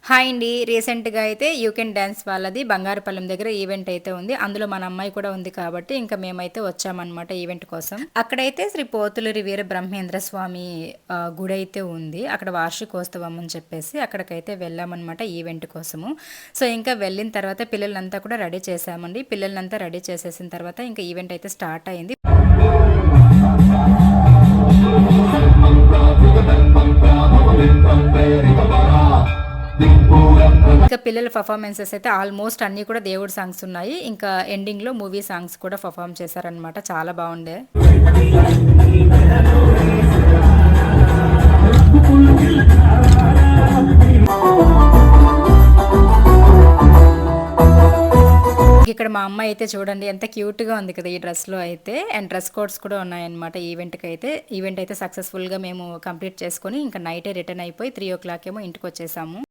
Hi అండి. రీసెంట్‌గా అయితే యూ కెన్ డాన్స్ వాళ్ళది బంగారుపల్లం దగ్గర ఈవెంట్ అయితే ఉంది. అందులో మన అమ్మాయి కూడా ఉంది కాబట్టి ఇంకా మేమైతే వచ్చామన్నమాట ఈవెంట్ కోసం. అక్కడైతే శ్రీ పోతులూరి వీర బ్రహ్మేంద్ర స్వామి గుడైతే ఉంది. అక్కడ వార్షికోత్సవం అని చెప్పేసి అక్కడికైతే వెళ్ళామన్నమాట ఈవెంట్ కోసము. సో, ఇంకా వెళ్ళిన తర్వాత పిల్లలంతా కూడా రెడీ చేశామండి. పిల్లలంతా రెడీ చేసేసిన తర్వాత ఇంకా ఈవెంట్ అయితే స్టార్ట్ అయింది. ఇంకా పిల్లల పర్ఫార్మెన్సెస్ అయితే ఆల్మోస్ట్ అన్నీ కూడా దేవుడి సాంగ్స్ ఉన్నాయి. ఇంకా ఎండింగ్‌లో మూవీ సాంగ్స్ కూడా పర్ఫార్మ్ చేశారనమాట. చాలా బాగుండే. ఇక్కడ మా అమ్మాయి అయితే చూడండి ఎంత క్యూట్‌గా ఉంది కదా! ఈ డ్రెస్‌లో అయితే. అండ్ డ్రెస్ కోడ్స్ కూడా ఉన్నాయన్నమాట ఈవెంట్‌కైతే. ఈవెంట్ అయితే సక్సెస్‌ఫుల్‌గా మేము కంప్లీట్ చేసుకొని ఇంకా నైటే రిటర్న్ అయిపోయి 3:00 ఏమో ఇంటికొచ్చేసాము.